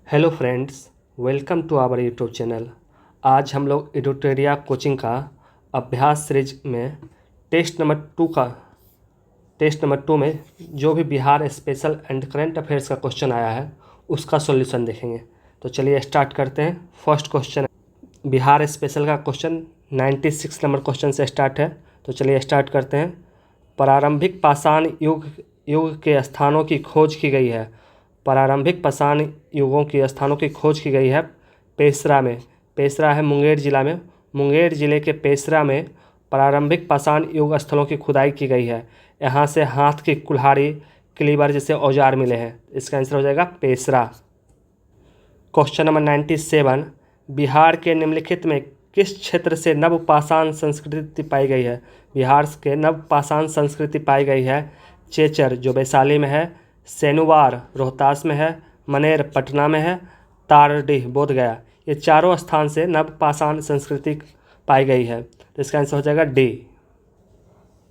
Hello friends, welcome to our YouTube channel. आज हम लोग एडुटोरिया कोचिंग का अभ्यास सीरीज में टेस्ट नंबर टू में जो भी Bihar special and current affairs का क्वेश्चन आया है उसका सॉल्यूशन देखेंगे। तो चलिए स्टार्ट करते हैं। फर्स्ट क्वेश्चन बिहार स्पेशल का क्वेश्चन 96 नंबर क्वेश्चन से स्टार्ट है। तो चलिए स्टार्ट करते हैं। प्रारंभिक पाषाण युग के स्थानों की खोज की गई है। प्रारंभिक पाषाण युगों की स्थानों की खोज की गई है पेशरा में। पेशरा है मुंगेर जिला में। मुंगेर जिले के पेशरा में प्रारंभिक पाषाण युग स्थलों की खुदाई की गई है। यहाँ से हाथ की कुल्हाड़ी, क्लीवर जैसे औजार मिले हैं। इसका आंसर हो जाएगा पेशरा। क्वेश्चन नंबर 97 बिहार के निम्नलिखित में किस क्षेत्र से नवपाषाण संस्कृति पाई गई है। बिहार के नवपाषाण संस्कृति पाई गई है चेचर जो वैशाली में है, सेनुवार रोहतास में है, मनेर पटना में है, तारडीह बोधगया। ये चारों स्थान से नवपाषाण संस्कृति पाई गई है। तो इसका आंसर हो जाएगा डी।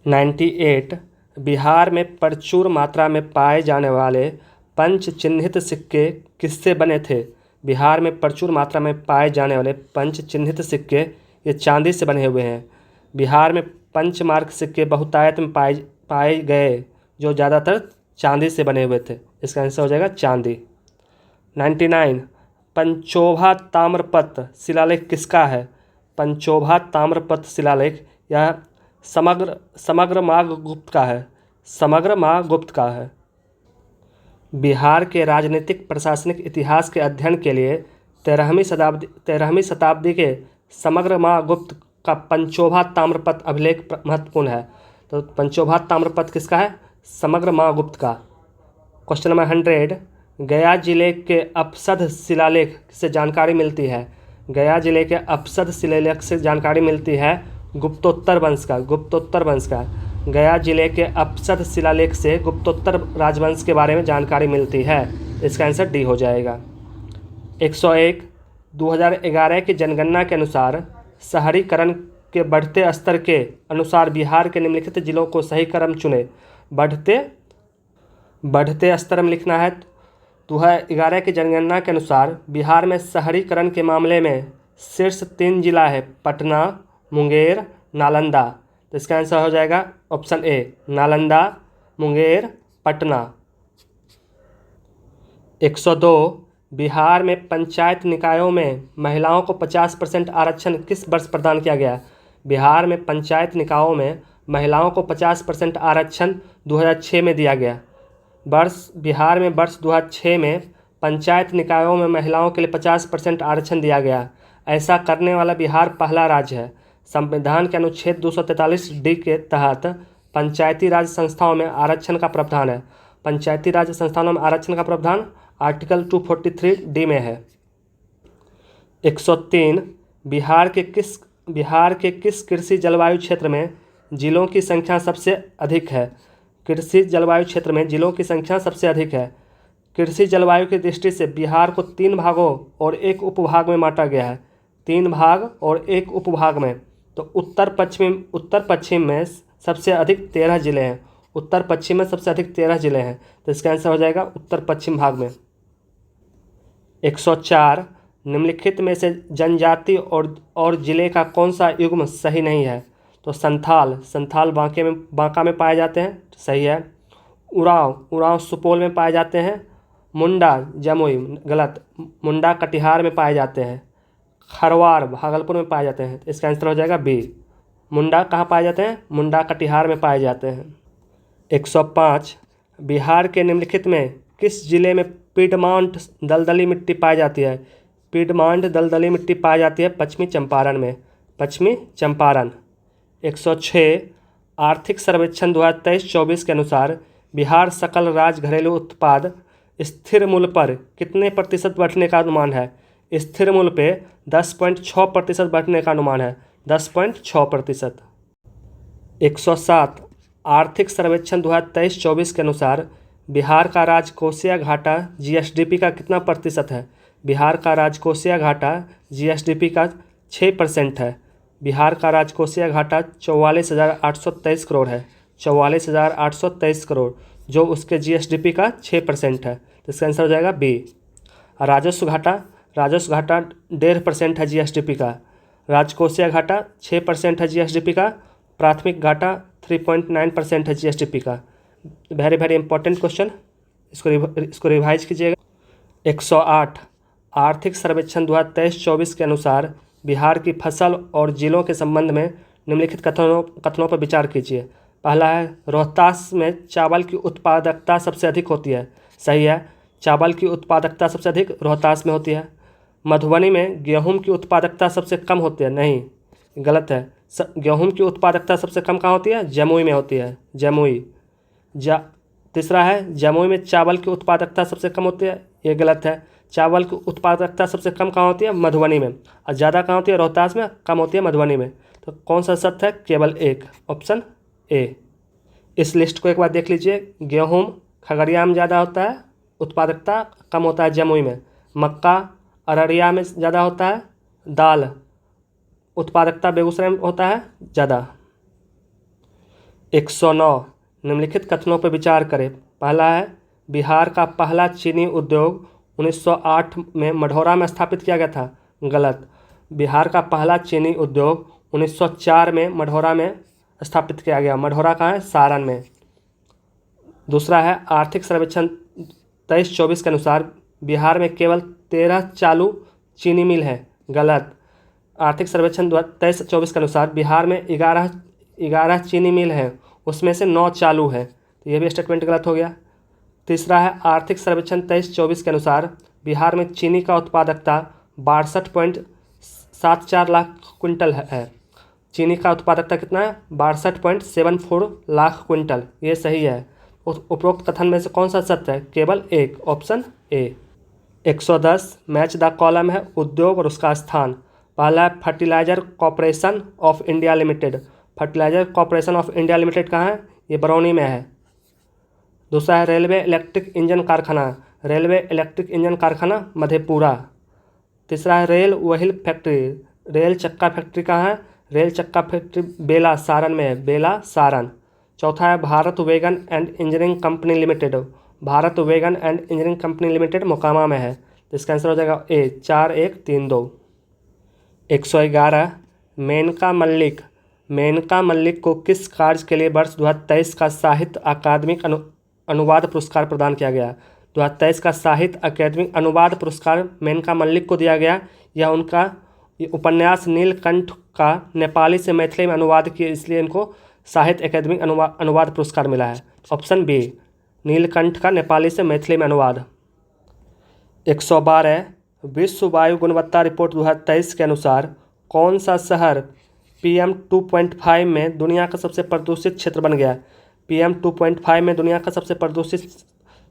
98 बिहार में प्रचुर मात्रा में पाए जाने वाले पंच चिन्हित सिक्के किससे बने थे। बिहार में प्रचुर मात्रा में पाए जाने वाले पंच चिन्हित सिक्के ये चांदी से बने हुए हैं। बिहार में पंचमार्क सिक्के बहुतायत में पाए गए जो ज़्यादातर चांदी से बने हुए थे। इसका आंसर हो जाएगा चांदी। 99 पंचोभा ताम्रपत्र शिलालेख किसका है। पंचोभा ताम्रपत्र शिलालेख यह समग्र माँ गुप्त का है। समग्र माँ गुप्त का है। बिहार के राजनीतिक प्रशासनिक इतिहास के अध्ययन के लिए 13वीं शताब्दी के समग्र माँ गुप्त का पंचोभा ताम्रपत्र अभिलेख महत्वपूर्ण है। तो पंचोभा ताम्रपत्र किसका है, समग्र माँ गुप्त का। क्वेश्चन नंबर 100 गया जिले के अपसद शिलालेख से जानकारी मिलती है। गया जिले के अपसद शिलालेख से जानकारी मिलती है गुप्तोत्तर वंश का। गया जिले के अपसद शिलालेख से गुप्तोत्तर राजवंश के बारे में जानकारी मिलती है। इसका आंसर डी हो जाएगा। 101 2011 की जनगणना के अनुसार शहरीकरण के बढ़ते स्तर के अनुसार बिहार के निम्नलिखित जिलों को सही क्रम चुने। बढ़ते स्तर में लिखना है। 2011 की जनगणना के अनुसार बिहार में शहरीकरण के मामले में शीर्ष 3 जिला है पटना, मुंगेर, नालंदा। तो इसका आंसर हो जाएगा ऑप्शन ए नालंदा, मुंगेर, पटना। 102 बिहार में पंचायत निकायों में महिलाओं को 50% आरक्षण किस वर्ष प्रदान किया गया। बिहार में पंचायत निकायों में महिलाओं को 50% आरक्षण 2006 में दिया गया। बिहार में वर्ष 2006 में पंचायत निकायों में महिलाओं के लिए 50% आरक्षण दिया गया। ऐसा करने वाला बिहार पहला राज्य है। संविधान के अनुच्छेद 243 डी के तहत पंचायती राज संस्थाओं में आरक्षण का प्रावधान है। पंचायती राज संस्थानों में आरक्षण का प्रावधान आर्टिकल 243 डी में है। 103 बिहार के किस कृषि जलवायु क्षेत्र में जिलों की संख्या सबसे अधिक है। कृषि जलवायु क्षेत्र में जिलों की संख्या सबसे अधिक है। कृषि जलवायु की दृष्टि से बिहार को 3 भागों और 1 उपभाग में बांटा गया है। 3 भाग और 1 उपभाग में। तो उत्तर पश्चिम में सबसे अधिक 13 जिले हैं। उत्तर पश्चिम में सबसे अधिक 13 जिले हैं। तो इसका आंसर हो जाएगा उत्तर पश्चिम भाग में। 104 निम्नलिखित में से जनजाति और जिले का कौन सा युग्म सही नहीं है। तो संथाल बांका में पाए जाते हैं, सही है। उरांव सुपौल में पाए जाते हैं। मुंडा जमुई, गलत। मुंडा कटिहार में पाए जाते हैं। खरवार भागलपुर में पाए जाते हैं। इसका आंसर हो जाएगा बी। मुंडा कहाँ पाए जाते हैं, मुंडा कटिहार में पाए जाते हैं। 105 बिहार के निम्नलिखित में किस जिले में पीडमांट दलदली मिट्टी पाई जाती है। पीडमांट दलदली मिट्टी पाई जाती है पश्चिमी चंपारण में। 106 आर्थिक सर्वेक्षण 2023-24 के अनुसार बिहार सकल राज्य घरेलू उत्पाद स्थिर मूल्य पर कितने प्रतिशत बढ़ने का अनुमान है। स्थिर मूल्य पे 10.6% बढ़ने का अनुमान है। 10.6%। 107 आर्थिक सर्वेक्षण 2023-24 के अनुसार बिहार का राजकोषीय घाटा जीएसडीपी का कितना प्रतिशत है। बिहार का राजकोषीय घाटा जीएसडीपी का 6% है। बिहार का राजकोषीय घाटा 44,823 करोड़ है। 44,823 करोड़ जो उसके जीएसडीपी का 6% है। तो इसका आंसर हो जाएगा बी। राजस्व घाटा 1.5% है जीएसडीपी का। राजकोषीय घाटा 6% है जीएसडीपी का। प्राथमिक घाटा 3.9% है जीएसडीपी का। वेरी वेरी इंपॉर्टेंट क्वेश्चन, इसको रिवाइज कीजिएगा। 108 आर्थिक सर्वेक्षण 2023-24 के अनुसार बिहार की फसल और जिलों के संबंध में निम्नलिखित कथनों पर विचार कीजिए। पहला है, रोहतास में चावल की उत्पादकता सबसे अधिक होती है। सही है, चावल की उत्पादकता सबसे अधिक रोहतास में होती है। मधुबनी में गेहूं की उत्पादकता सबसे कम होती है। नहीं, गलत है। गेहूं की उत्पादकता सबसे कम कहाँ होती है? जमुई में होती है, जमुई। तीसरा है, जमुई में चावल की उत्पादकता सबसे कम होती है। ये गलत है। चावल की उत्पादकता सबसे कम कहाँ होती है? मधुबनी में। और ज़्यादा कहाँ होती है? रोहतास में। कम होती है मधुबनी में। तो कौन सा सत्य है? केवल एक, ऑप्शन ए। इस लिस्ट को एक बार देख लीजिए। गेहूं खगड़िया में ज़्यादा होता है, उत्पादकता कम होता है जमुई में। मक्का अररिया में ज़्यादा होता है। दाल उत्पादकता बेगूसराय में होता है ज़्यादा। 109 निम्नलिखित कथनों पर विचार करें। पहला है, बिहार का पहला चीनी उद्योग 1908 में मढ़ौरा में स्थापित किया गया था। गलत। बिहार का पहला चीनी उद्योग 1904 में मढ़ौरा में स्थापित किया गया। मढ़ौरा कहाँ है? सारण में। दूसरा है, आर्थिक सर्वेक्षण 23-24 के अनुसार बिहार में केवल 13 चालू चीनी मिल है। गलत। आर्थिक सर्वेक्षण 23-24 के अनुसार बिहार में 11 चीनी मिल है, उसमें से 9 चालू है। तो ये भी स्टेटमेंट गलत हो गया। तीसरा है, आर्थिक सर्वेक्षण 23-24 के अनुसार बिहार में चीनी का उत्पादकता 62.74 लाख क्विंटल है। चीनी का उत्पादकता कितना है? 62.74 लाख क्विंटल। ये सही है। उपरोक्त कथन में से कौन सा सत्य है? केवल एक, option A. 110 match the column है, उद्योग और उसका स्थान। पहला है, fertilizer corporation of India limited. Fertilizer corporation of India limited कहाँ है? ये बरौनी में है। दूसरा है, रेलवे इलेक्ट्रिक इंजन कारखाना। रेलवे इलेक्ट्रिक इंजन कारखाना मधेपुरा। तीसरा है, रेल व्हील फैक्ट्री। रेल चक्का फैक्ट्री कहाँ है? रेल चक्का फैक्ट्री बेला सारण में है, बेला सारण। चौथा है, Bharat wagon and engineering company limited. Bharat wagon and engineering company limited Mokama में है। तो इसका आंसर हो जाएगा ए, 4132। 111 मेनका मल्लिक। मेनका मल्लिक को किस कार्य के लिए वर्ष 2023 का साहित्य अकादमिक अनुवाद पुरस्कार प्रदान किया गया? 2023 का साहित्य अकादमिक अनुवाद पुरस्कार मेनका मल्लिक को दिया गया। यह उनका उपन्यास नीलकंठ का नेपाली से मैथिली में अनुवाद किए, इसलिए इनको साहित्य अकादमिक अनुवाद पुरस्कार मिला है। ऑप्शन बी, नीलकंठ का नेपाली से मैथिली में अनुवाद। 112 विश्व वायु गुणवत्ता रिपोर्ट 2023 के अनुसार कौन सा शहर PM 2.5 में दुनिया का सबसे प्रदूषित क्षेत्र बन गया? PM 2.5 में दुनिया का सबसे प्रदूषित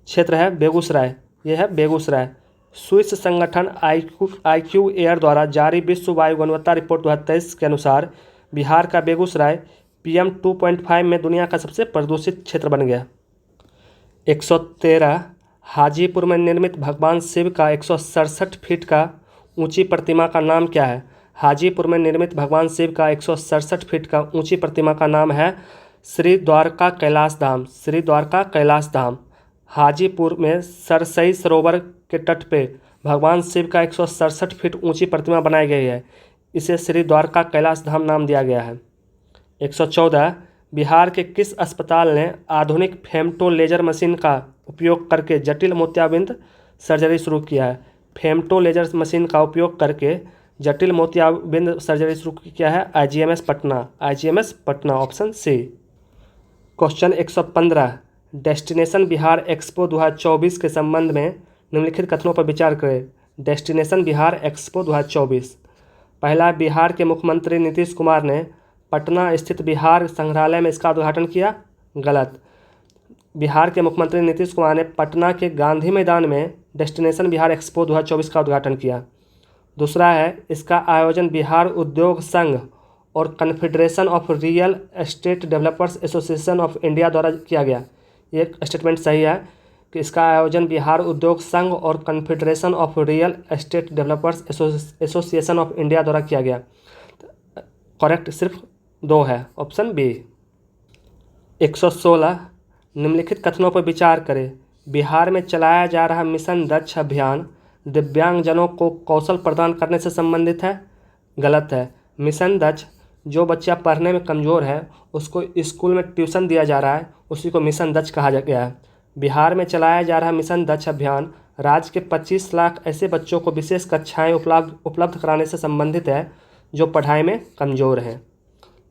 क्षेत्र है बेगूसराय। यह है बेगूसराय। स्विस संगठन IQ एयर द्वारा जारी विश्व वायु गुणवत्ता रिपोर्ट 2023 के अनुसार बिहार का बेगूसराय PM 2.5 में दुनिया का सबसे प्रदूषित क्षेत्र बन गया। 113 हाजीपुर में निर्मित भगवान शिव का 167 फीट का ऊंची प्रतिमा का नाम क्या है? हाजीपुर में निर्मित भगवान शिव का 167 फीट का ऊंची प्रतिमा का नाम है श्री द्वारका कैलाश धाम। श्री द्वारका कैलाश धाम। हाजीपुर में सरसई सरोवर के तट पे भगवान शिव का 167 फीट ऊंची प्रतिमा बनाई गई है। इसे श्री द्वारका कैलाश धाम नाम दिया गया है। 114 बिहार के किस अस्पताल ने आधुनिक फेमटो लेजर मशीन का उपयोग करके जटिल मोतियाबिंद सर्जरी शुरू किया है? फेमटो लेजर मशीन का उपयोग करके जटिल मोतियाबिंद सर्जरी शुरू किया है IGMS Patna. IGMS Patna, option C. Question 115 destination Bihar expo 2024 के संबंध में निम्नलिखित कथनों पर विचार करें। Destination Bihar expo 2024। पहला, बिहार के मुख्यमंत्री नीतीश कुमार ने पटना स्थित बिहार संग्रहालय में इसका उद्घाटन किया। गलत। बिहार के मुख्यमंत्री नीतीश कुमार ने पटना के गांधी मैदान में डेस्टिनेशन बिहार एक्सपो 2024 का उद्घाटन किया। दूसरा है, इसका आयोजन बिहार उद्योग संघ और confederation of real estate developers association of India द्वारा किया गया। ये स्टेटमेंट सही है कि इसका आयोजन बिहार उद्योग संघ और confederation of real estate developers association of India द्वारा किया गया। करेक्ट सिर्फ 2 है, ऑप्शन बी। 116 निम्नलिखित कथनों पर विचार करें। बिहार में चलाया जा रहा मिशन दक्ष अभियान दिव्यांगजनों को कौशल प्रदान करने से संबंधित है, गलत है। मिशन दक्ष, जो बच्चा पढ़ने में कमज़ोर है उसको स्कूल में ट्यूशन दिया जा रहा है, उसी को मिशन दक्ष कहा गया है। बिहार में चलाया जा रहा मिशन दक्ष अभियान राज्य के 25 लाख ऐसे बच्चों को विशेष कक्षाएं उपलब्ध कराने से संबंधित है जो पढ़ाई में कमज़ोर हैं।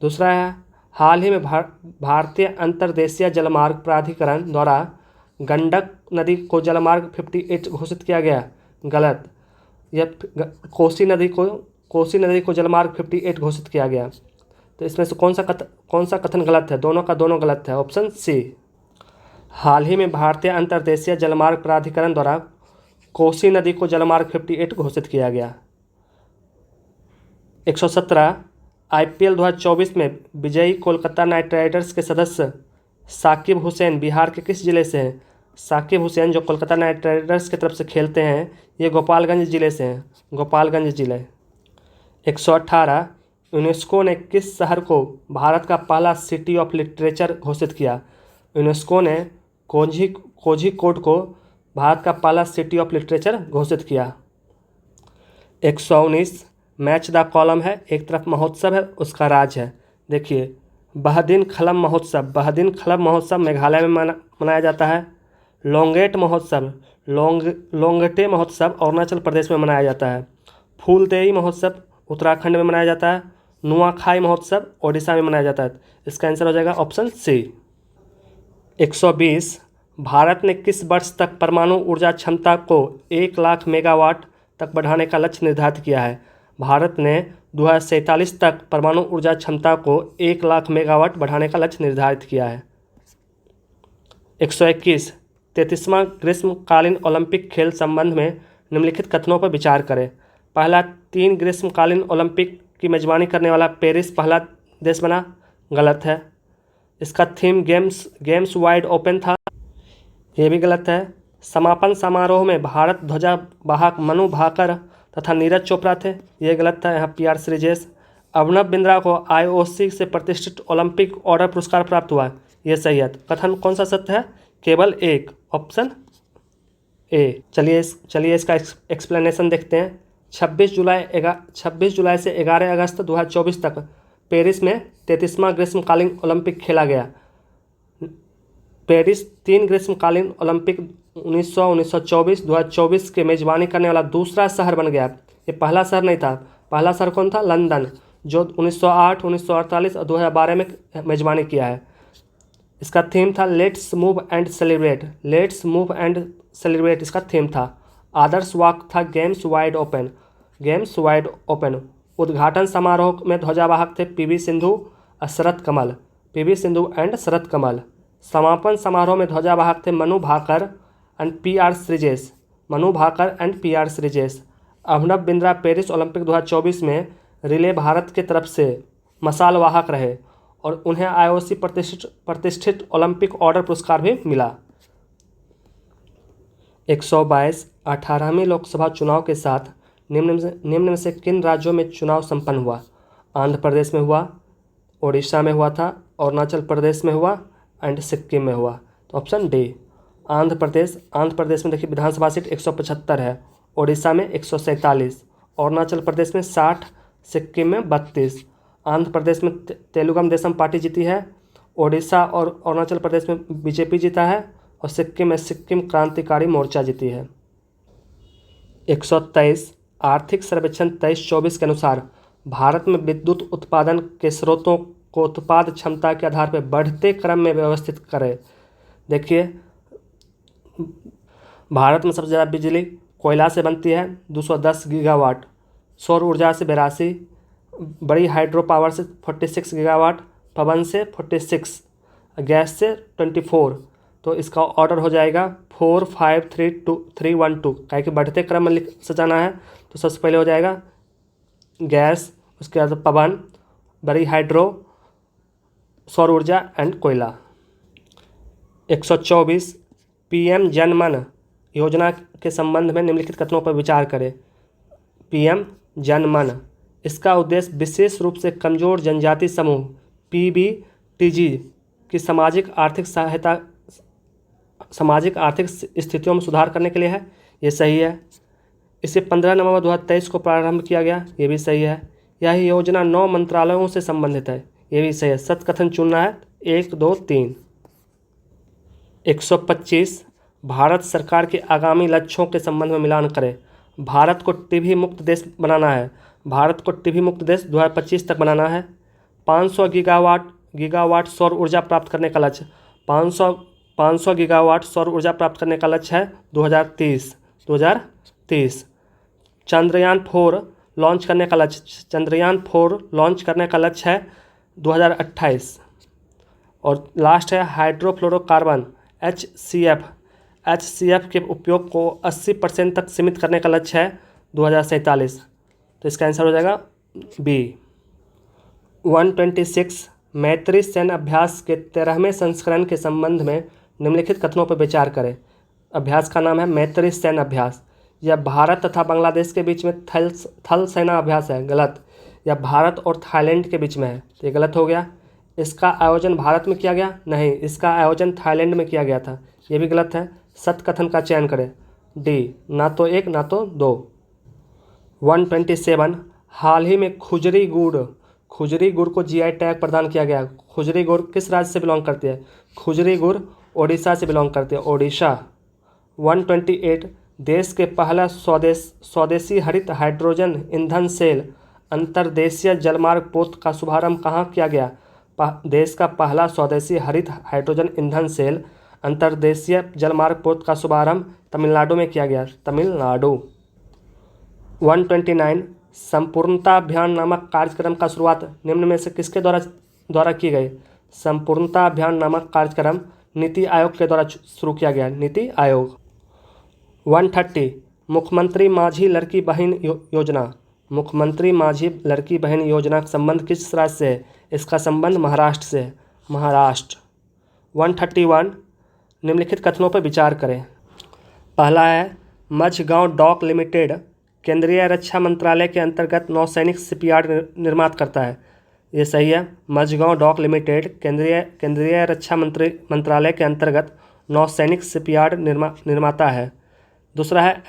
दूसरा है, हाल ही में भारतीय अंतर्देशीय जलमार्ग प्राधिकरण द्वारा गंडक नदी को जलमार्ग 58 घोषित किया गया, गलत। यह कोसी नदी को जलमार्ग 58 घोषित किया गया। तो इसमें से कौन सा कथन गलत है? दोनों का दोनों गलत है, ऑप्शन सी। हाल ही में भारतीय अंतर्देशीय जलमार्ग प्राधिकरण द्वारा कोसी नदी को जलमार्ग 58 घोषित किया गया। 117, IPL 2024 में विजयी कोलकाता नाइट राइडर्स के सदस्य साकिब हुसैन बिहार के किस जिले से हैं? साकिब हुसैन जो कोलकाता नाइट राइडर्स की तरफ से खेलते हैं, ये गोपालगंज जिले से हैं, गोपालगंज जिले। 118, यूनेस्को ने किस शहर को भारत का पहला सिटी ऑफ लिटरेचर घोषित किया? यूनेस्को ने कोझिकोड को भारत का पहला सिटी ऑफ लिटरेचर घोषित किया। 119, मैच द कॉलम है, एक तरफ महोत्सव है, उसका राज्य है। देखिए, बहदीन खलम महोत्सव मेघालय में मनाया जाता है। लोंगेटे महोत्सव अरुणाचल प्रदेश में मनाया जाता है। फूलदेई महोत्सव उत्तराखंड में मनाया जाता है। नुआखाई महोत्सव ओडिशा में मनाया जाता है। इसका आंसर हो जाएगा ऑप्शन सी। 120, भारत ने किस वर्ष तक परमाणु ऊर्जा क्षमता को 1 लाख मेगावाट तक बढ़ाने का लक्ष्य निर्धारित किया है? भारत ने 2047 तक परमाणु ऊर्जा क्षमता को 1 लाख मेगावाट बढ़ाने का लक्ष्य निर्धारित किया है। 121, 33वां ग्रीष्मकालीन ओलंपिक खेल संबंध में निम्नलिखित कथनों पर विचार करें। पहला 3 ग्रीष्मकालीन ओलंपिक की मेजबानी करने वाला पेरिस पहला देश बना, गलत है। इसका थीम गेम्स वाइड ओपन था, ये भी गलत है। समापन समारोह में भारत ध्वजावाहक मनु भाकर तथा नीरज चोपड़ा थे, ये गलत था, यहाँ PR श्रीजेश। अभिनव बिंद्रा को IOC से प्रतिष्ठित ओलंपिक ऑर्डर पुरस्कार प्राप्त हुआ, ये सही है। कथन कौन सा सत्य है? केवल एक, ऑप्शन ए। चलिए इसका एक्सप्लेनेशन देखते हैं। 26 जुलाई से 11 अगस्त 2024 तक पेरिस में 33वां ग्रीष्मकालीन ओलंपिक खेला गया। पेरिस 3 ग्रीष्मकालीन ओलंपिक 1900, 1924, 2024 के मेजबानी करने वाला दूसरा शहर बन गया। ये पहला शहर नहीं था। पहला शहर कौन था? लंदन, जो 1908, 1948 और 2012 में मेजबानी किया है। इसका थीम था लेट्स मूव एंड सेलिब्रेट, इसका थीम था। आदर्श वाक्य था गेम्स वाइड ओपन। उद्घाटन समारोह में ध्वजावाहक थे PV सिंधु और शरत कमल। समापन समारोह में ध्वजावाहक थे Manu Bhaker and PR Sreejesh. Abhinav Bindra Paris Olympic 2024 में रिले भारत की तरफ से मशाल वाहक रहे और उन्हें IOC प्रतिष्ठित ओलंपिक ऑर्डर पुरस्कार भी मिला। 122, 18वीं लोकसभा चुनाव के साथ निम्न में से किन राज्यों में चुनाव संपन्न हुआ? आंध्र प्रदेश में हुआ, ओडिशा में हुआ था, अरुणाचल प्रदेश में हुआ एंड सिक्किम में हुआ। तो ऑप्शन डी, आंध्र प्रदेश में देखिए विधानसभा सीट 175 है, ओडिशा में 147, अरुणाचल प्रदेश में 60, सिक्किम में 32। आंध्र प्रदेश में तेलुगु देशम पार्टी जीती है, ओडिशा और अरुणाचल प्रदेश में BJP जीता है और सिक्किम में सिक्किम क्रांतिकारी मोर्चा जीती है। 123, आर्थिक सर्वेक्षण 23-24 के अनुसार भारत में विद्युत उत्पादन के स्रोतों को उत्पाद क्षमता के आधार पर बढ़ते क्रम में व्यवस्थित करें। देखिए, भारत में सबसे ज़्यादा बिजली कोयला से बनती है 210 गीगावाट, सौर ऊर्जा से 82, बड़ी हाइड्रो पावर से 46 गीगावाट, पवन से 46, गैस से 24। तो इसका ऑर्डर हो जाएगा 4, 5, 3, 2, 3, 1, 2। काहे कि बढ़ते क्रम में सजाना है, तो सबसे पहले हो जाएगा गैस, उसके बाद पवन, बड़ी हाइड्रो, सौर ऊर्जा एंड कोयला। 124, PM जन मन योजना के संबंध में निम्नलिखित कथनों पर विचार करें। PM जन मन, इसका उद्देश्य विशेष रूप से कमजोर जनजाति समूह PBTG की सामाजिक आर्थिक स्थितियों में सुधार करने के लिए है, ये सही है। इसे 15 नवंबर 2023 को प्रारंभ किया गया, ये भी सही है। यह योजना 9 मंत्रालयों से संबंधित है, ये भी सही है। सत्य कथन चुनना है 1, 2, 3। 125 भारत सरकार के आगामी लक्ष्यों के संबंध में मिलान करें। भारत को टीबी मुक्त देश बनाना है। भारत को टीबी मुक्त देश 2025 तक बनाना है। 500 गीगावाट सौर ऊर्जा प्राप्त करने का लक्ष्य। 500 गीगावाट सौर ऊर्जा प्राप्त करने का लक्ष्य है 2030। चंद्रयान 4 लॉन्च करने का लक्ष्य। चंद्रयान 4 लॉन्च करने का लक्ष्य है 2028। और लास्ट है हाइड्रोफ्लोरोकार्बन HCF के उपयोग को 80% तक सीमित करने का लक्ष्य है 2047। तो इसका आंसर हो जाएगा बी। 126 मैत्री सैन्य अभ्यास के 13वें संस्करण के संबंध में निम्नलिखित कथनों पर विचार करें। अभ्यास का नाम है मैत्री सैन्य अभ्यास। यह भारत तथा बांग्लादेश के बीच में थल सेना अभ्यास है, गलत। यह भारत और थाईलैंड के बीच में है, तो ये गलत हो गया। इसका आयोजन भारत में किया गया, नहीं, इसका आयोजन थाईलैंड में किया गया था, ये भी गलत है। सत्य कथन का चयन करें, डी, ना तो 1 ना तो 2। 127 हाल ही में खुजरी गुड़ को GI टैग प्रदान किया गया। खुजरी गुड़ किस राज्य से बिलोंग करती है? खुजरी गुड़ ओडिशा से बिलोंग करती है, ओडिशा। 128 देश के पहला स्वदेशी हरित हाइड्रोजन ईंधन सेल अंतर्देशीय जलमार्ग पोत का शुभारंभ कहाँ किया गया? देश का पहला स्वदेशी हरित हाइड्रोजन ईंधन सेल अंतर्देशीय जलमार्ग पोत का शुभारंभ तमिलनाडु में किया गया, तमिलनाडु। 129 संपूर्णता अभियान नामक कार्यक्रम का शुरुआत निम्न में से किसके द्वारा की गई? संपूर्णता अभियान नामक कार्यक्रम नीति आयोग के द्वारा शुरू किया गया, नीति आयोग। 130 मुख्यमंत्री माझी लड़की बहन योजना। मुख्यमंत्री माझी लड़की बहन योजना का संबंध किस राज्य से है? इसका संबंध महाराष्ट्र से है, महाराष्ट्र। 131 निम्नलिखित कथनों पर विचार करें। पहला है मझगांव डॉक लिमिटेड केंद्रीय रक्षा मंत्रालय के अंतर्गत नौसैनिक शिपयार्ड निर्मात करता है, ये सही है। मझगांव डॉक लिमिटेड केंद्रीय रक्षा मंत्रालय के अंतर्गत नौसैनिक शिपयार्ड निर्माता है। दूसरा है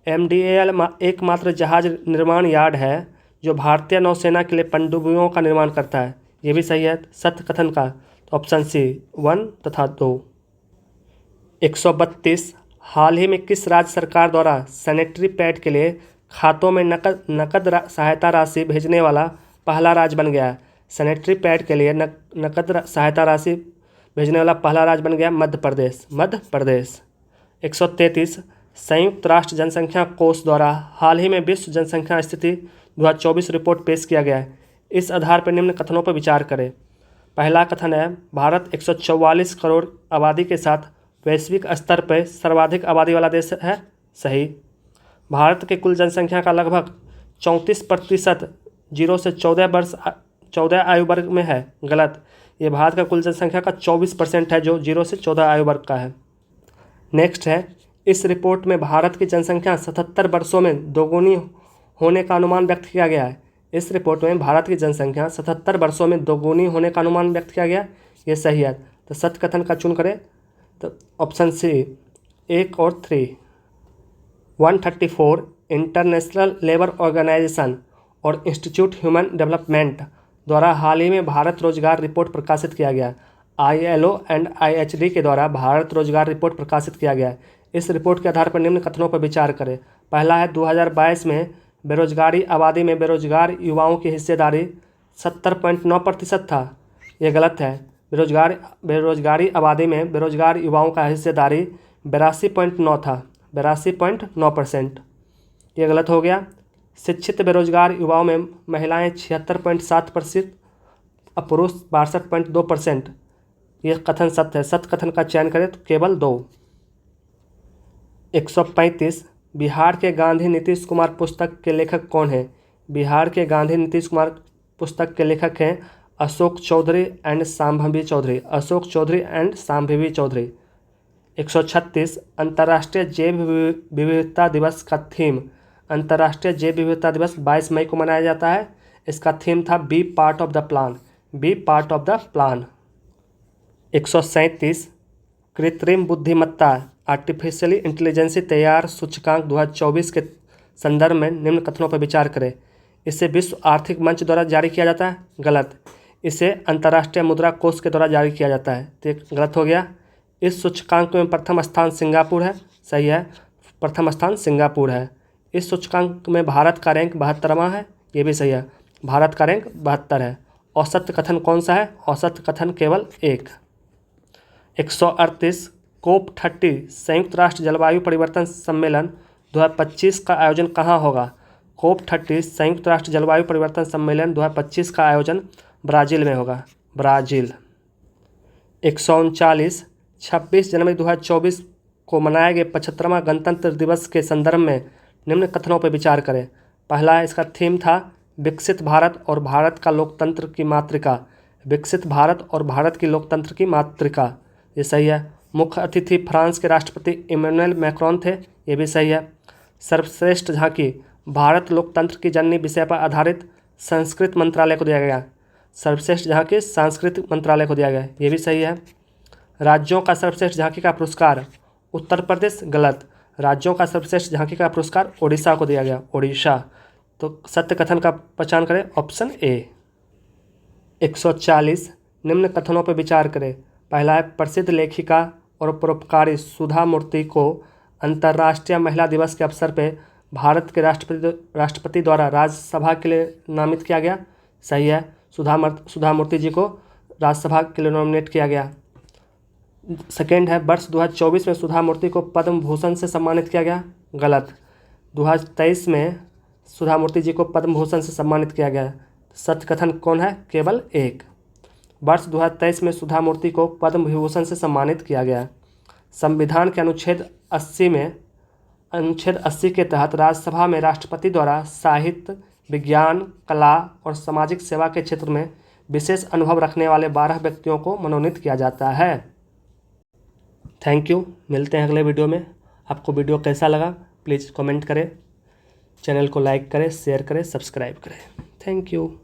MDAL एकमात्र जहाज निर्माण यार्ड है जो भारतीय नौसेना के लिए पनडुब्बियों का निर्माण करता है, ये भी सही है। सत्य कथन का तो ऑप्शन सी 1 तथा 2। 132 हाल ही में किस राज्य सरकार द्वारा सैनिटरी पैड के लिए खातों में नकद सहायता राशि भेजने वाला पहला राज्य बन गया? सैनिटरी पैड के लिए नकद सहायता राशि भेजने वाला पहला राज्य बन गया मध्य प्रदेश। 133 संयुक्त राष्ट्र जनसंख्या कोष द्वारा हाल ही में विश्व जनसंख्या स्थिति 2024 रिपोर्ट पेश किया गया है। इस आधार पर निम्न कथनों पर विचार करें। पहला कथन है भारत 144 करोड़ आबादी के साथ वैश्विक स्तर पर सर्वाधिक आबादी वाला देश है, सही। भारत के कुल जनसंख्या का लगभग 34% 0 से 14 आयु वर्ग में है, गलत। ये भारत का कुल जनसंख्या का 24% है जो 0 से 14 आयु वर्ग का है। नेक्स्ट है इस रिपोर्ट में भारत की जनसंख्या 77 वर्षों में दोगुनी होने का अनुमान व्यक्त किया गया है। इस रिपोर्ट में भारत की जनसंख्या 77 वर्षों में दोगुनी होने का अनुमान व्यक्त किया गया, ये सही है। तो सत्य कथन का चुन करें तो ऑप्शन सी 1 और 3। 134 इंटरनेशनल लेबर ऑर्गेनाइजेशन और इंस्टीट्यूट ह्यूमन डेवलपमेंट द्वारा हाल ही में भारत रोजगार रिपोर्ट प्रकाशित किया गया। ILO एंड IHD के द्वारा भारत रोजगार रिपोर्ट प्रकाशित किया गया। इस रिपोर्ट के आधार पर निम्न कथनों पर विचार करें। पहला है 2022 में बेरोजगारी आबादी में बेरोजगार युवाओं की हिस्सेदारी 70.9% था, ये गलत है। बेरोजगारी आबादी में बेरोजगार युवाओं का हिस्सेदारी 82.9 था, 82.9%, ये गलत हो गया। शिक्षित बेरोजगार युवाओं में महिलाएं 76.7%, पुरुष 62.2%, ये कथन सत्य है। सत्य कथन का चयन करें तो केवल 2। 135 बिहार के गांधी नीतीश कुमार पुस्तक के लेखक कौन है? बिहार के गांधी नीतीश कुमार पुस्तक के लेखक हैं अशोक चौधरी एंड शांभवी चौधरी, अशोक चौधरी एंड शांभवी चौधरी। 136 अंतर्राष्ट्रीय जैव विविधता दिवस का थीम, अंतर्राष्ट्रीय जैव विविधता दिवस 22 मई को मनाया जाता है। इसका थीम था be part of the plan, be part of the plan. 137 कृत्रिम बुद्धिमत्ता आर्टिफिशियली इंटेलिजेंसी तैयार सूचकांक 2024 के संदर्भ में निम्न कथनों पर विचार करें। इसे विश्व आर्थिक मंच द्वारा जारी किया जाता है, गलत। इसे अंतर्राष्ट्रीय मुद्रा कोष के द्वारा जारी किया जाता है, तो गलत हो गया। इस सूचकांक में प्रथम स्थान सिंगापुर है, सही है, प्रथम स्थान सिंगापुर है। इस सूचकांक में भारत का रैंक 72वां है, ये भी सही है, भारत का रैंक 72 है। औसत कथन कौन सा है? औसत कथन केवल एक। 138 COP30 संयुक्त राष्ट्र जलवायु परिवर्तन सम्मेलन 2025 का आयोजन कहाँ होगा? COP30 संयुक्त राष्ट्र जलवायु परिवर्तन सम्मेलन 2025 का आयोजन ब्राज़ील में होगा, ब्राज़ील। 139 26 जनवरी 2024 को मनाए गए 75वां गणतंत्र दिवस के संदर्भ में निम्न कथनों पर विचार करें। पहला इसका थीम था विकसित भारत और भारत का लोकतंत्र की मातृका, विकसित भारत और भारत की लोकतंत्र की मातृका, ये सही है। मुख्य अतिथि फ्रांस के राष्ट्रपति इमैनुअल मैक्रोन थे, ये भी सही है। सर्वश्रेष्ठ झांकी भारत लोकतंत्र की जननी विषय पर आधारित संस्कृत मंत्रालय को दिया गया, सर्वश्रेष्ठ झांकी सांस्कृतिक मंत्रालय को दिया गया, ये भी सही है। राज्यों का सर्वश्रेष्ठ झांकी का पुरस्कार उत्तर प्रदेश, गलत। राज्यों का सर्वश्रेष्ठ झांकी का पुरस्कार ओडिशा को दिया गया, ओडिशा। तो सत्य कथन का पहचान करें, ऑप्शन ए। 140 निम्न कथनों पर विचार करें। पहला है प्रसिद्ध लेखिका और परोपकारी सुधा मूर्ति को अंतर्राष्ट्रीय महिला दिवस के अवसर पर भारत के राष्ट्रपति द्वारा राज्यसभा के लिए नामित किया गया, सही है। सुधा मूर्ति जी को राज्यसभा के लिए नॉमिनेट किया गया। सेकेंड है वर्ष 2024 में सुधा मूर्ति को पद्म भूषण से सम्मानित किया गया, गलत। 2023 में सुधा मूर्ति जी को पद्म भूषण से सम्मानित किया गया। सत्य कथन कौन है? केवल एक। वर्ष 2023 में सुधा मूर्ति को पद्म विभूषण से सम्मानित किया गया। संविधान के अनुच्छेद 80 के तहत राज्यसभा में राष्ट्रपति द्वारा साहित्य, विज्ञान, कला और सामाजिक सेवा के क्षेत्र में विशेष अनुभव रखने वाले 12 व्यक्तियों को मनोनीत किया जाता है। थैंक यू, मिलते हैं अगले वीडियो में। आपको वीडियो कैसा लगा प्लीज़ कमेंट करें, चैनल को लाइक करें, शेयर करें, सब्सक्राइब करें। Thank you.